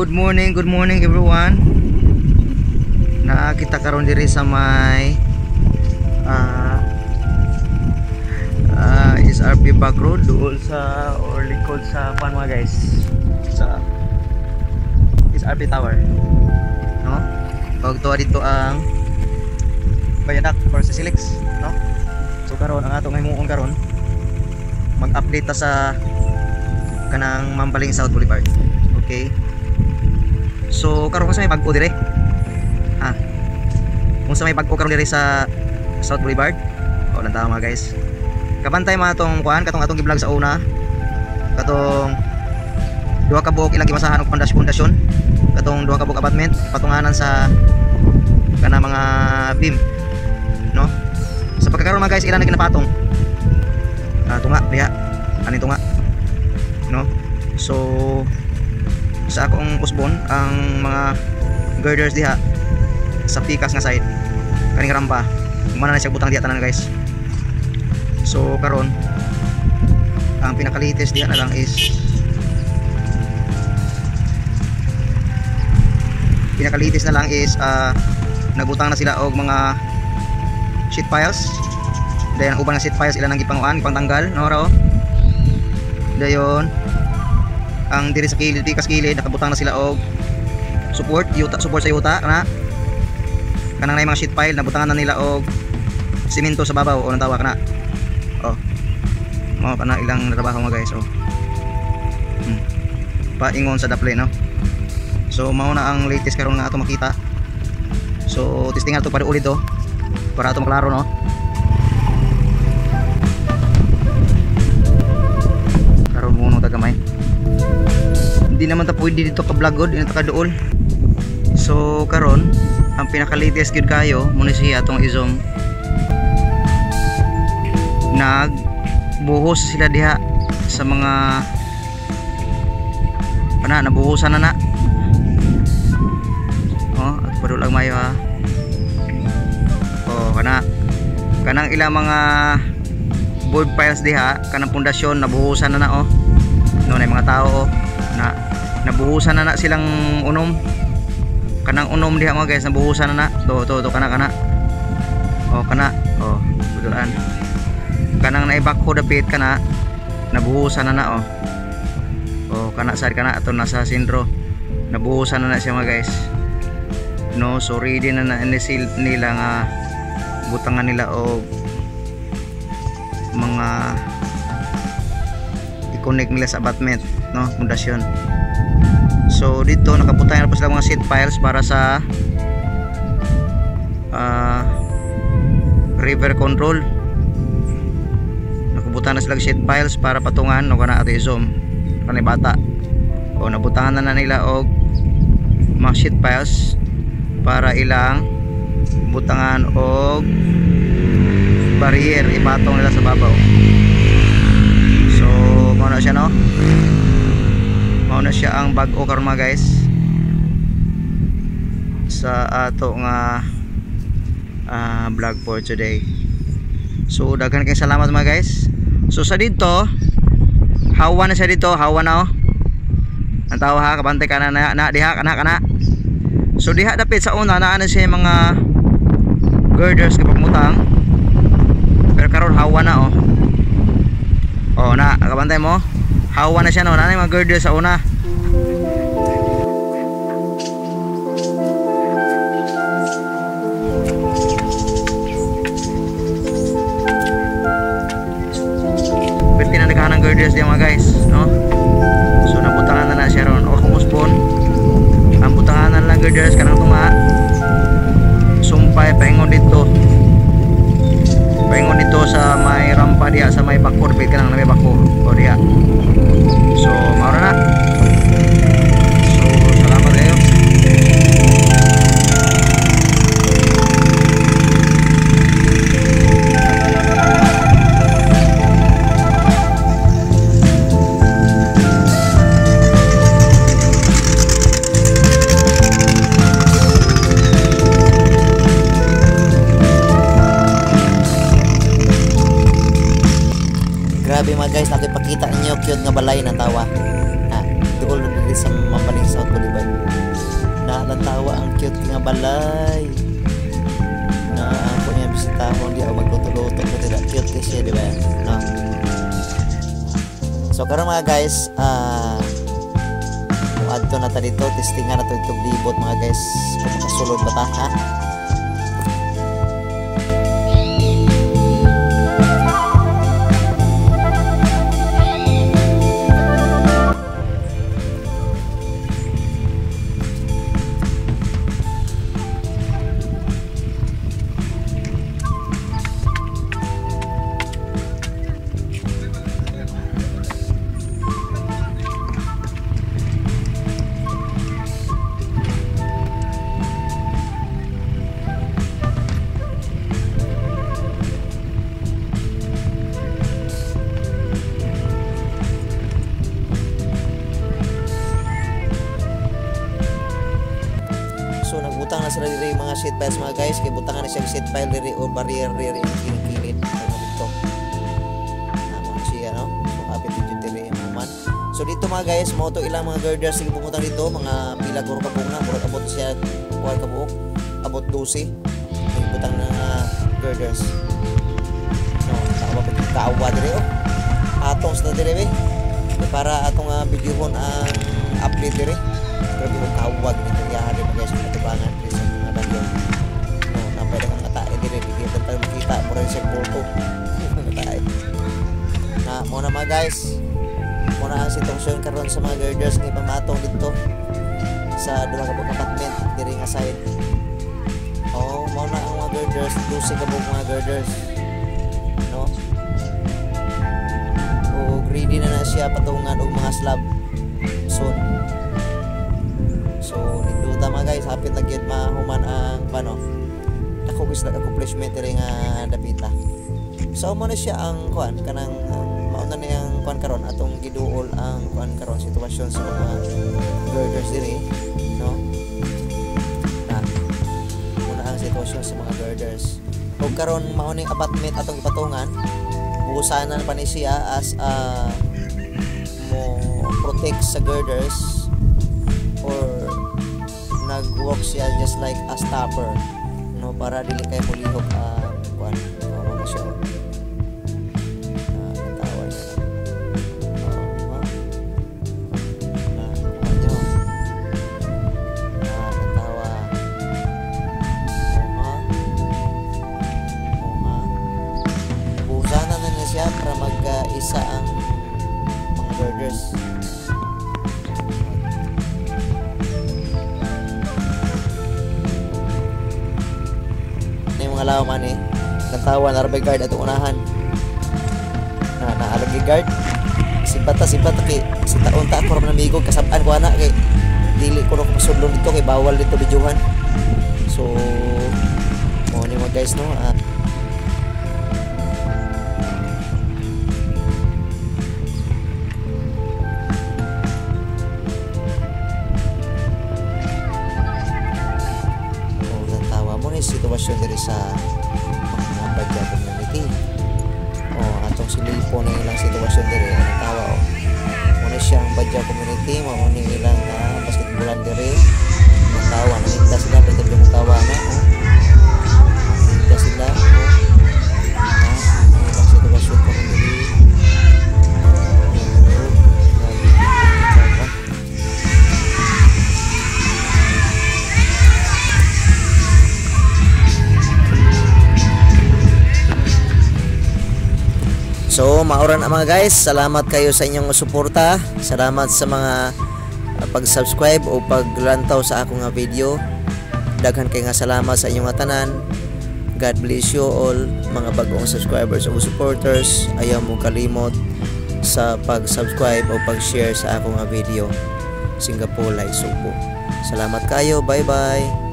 good morning everyone. Nakita karon diri sa may SRP back road dool sa or likod sa pan mga guys sa SRP Tower, no? Pag tuwa dito ang Bayadak or sa Silex, no? So karon ang atong himuon karon mag-update ta sa kanang Mampaling South Boulevard. Okay. So karon sa may bag-o dire. Kung sa may bag-o karon dire sa South Boulevard. O lang tama mga guys. Kabantay mga tong kuan katong atong gi-vlog sa una. Katong duha ka buok ilang gimasahan og pundasyon. Katong duha ka buok apartment patunganan sa kana mga beam. No? Sa pagkakaroon mga guys ilan na ginapatong. Tunga diha. Ani tunga. No? So sa akong usbon ang mga girders diha sa pikas nga side kaning rampa mana na siya butang diha tanan guys. So karon ang pinaka-latest diha na lang is nagbutang na sila og mga sheet piles. Dayon ang ubang na sheet piles ilan ang gipanguan gipangtanggal no ra. Dayon ang diri sa kilid pikas kilid nakabutang na sila og support sa yuta na kanang na mga sheet pile nabutangan na nila og simento sa babaw o nang tawa kana. Mao kana ilang trabaho mga guys. Paingon sa daple no. So mao na ang latest karon nga ato makita. So testingan to para ulit do para ato maklaro no. Karon mo no tagamay. Hindi naman ta pwede dito ka vlog god, dito ka duol. So karon ang pinaka-latest gid kayo muna siya atong izom nagbuhos sila diha sa mga nabuhusan na at padulag mayo ha. Kanang ilang mga board piles diha kanang pundasyon nabuhusan na no na mga tao na nabuhusan na silang unom. Kanang unom diha mga guys nabuhusan na to kana budulan kanang naibakho dapit kana nabuhusan na kana sad kana ato nasa sentro nabuhusan na siya mga guys no. So ready na nila nga butangan nila og mga i-connect nila sa apartment no pundasyon. So dito nakabutang na po sila mga sheet piles para sa river control. Nakabutang na sila sheet piles para patungan no kana ato i-zoom kanay bata. Nabutangan na nila og mga sheet piles para ilang butangan og barrier ipatong nila sa babaw. So mao na siya no. Mao na siya ang bag-o karon mga guys sa ato nga vlog for today. So daghan kay salamat mga guys. So sa dito hawa na siya dito, hawa na ang tawo ha, kabantay ka na diha kana. So diha dapit sa una naa na siya mga girders kapag mutang. Pero karon hawa na na kabantay mo hawa na siya no, na mga girders sa una. Pwede na naghahan ng girders diyan mga guys no. So nabutangan na siya ron o kung usbon ang butangan na lang girders kanang tunga sumpay paingon dito sa may rampa diya sa may bakor pwede ka lang na may bakor o diya. So maura na. So salamat kayo. Grabe mga guys, nakipakita ninyo cute nga balay ng tawa. Duol diri sa Mambaling South Boulevard. Nalantawa ang cute nga balay. Na ako niya bisitahon di ako magluto-luto ko dira. Cute siya, di ba? No. So karon mga guys, adto na ta dito, testingan na to itong libot mga guys, kung makasulod ba ta, ha? So nagbutang na sila diri mga seat piles mga guys, kay butangan na siya seat pile diri o barrier diri kilit dito. Naman siya no. So happy to diri man. So dito mga guys, mo to ilang mga girders sige pumutang dito, mga pila guro ka na, murag abot siya kuha ka buok, abot 12. Nagbutang na girders. No, tawa pa kaawa diri oh. Atong sa diri para atong videohon ang update diri. Grabe yung kawag na nangyari mga guys, matubangan din sa mga bagyo. No, nampay lang ang atae diri, hindi tayo makita mo rin siya bulto. Na muna mga guys, muna ang sitwasyon karon sa mga girders ng ipamatong dito sa duha ka apartment diri nga side. Oh, muna ang mga girders, 12 ka mga girders. No? O ready na siya patungan og mga slab soon. So, nagduta mga guys, hapit na gyud mahuman ang ako gusto accomplishment rin nga dapita. So, mo na siya ang kuan kanang mauna na yang kuan karon atong giduol ang kuan karon sitwasyon sa mga girders diri, no? Na muna ang sitwasyon sa mga girders. Ug karon mao ning apartment atong ipatungan, buusanan pa ni siya as mo protect sa girders or nag-work siya just like a stopper, no, para dili kay mulihok kuan na siya natawa niya natawa buusanan na niya siya para mag-isa ang mga girders. Mga laman natawa na rabay guard atong unahan na naalagi guard si bata kay si taon-ta ko ra namigog kasab-an ko ana kay dili ko na masudlon dito kay bawal dito bidyuhan. So mo ni mga guys no, sitwasyon diri sa mga Badya community. Atong silipo na ilang sitwasyon diri ang tawa muna siya ang Badya community, mao ni ilang basketballan diri. Ang tawa nangita sila pwede yung tawa na nangita sila ilang sitwasyon ko diri. So, mauran mga guys, salamat kayo sa inyong suporta. Salamat sa mga pag-subscribe o paglantaw sa akong video. Daghan kay nga salamat sa inyong tanan. God bless you all mga bagong subscribers o supporters. Ayaw mo kalimot sa pag-subscribe o pag-share sa akong video. Singapore Live Subo. Salamat kayo. Bye-bye.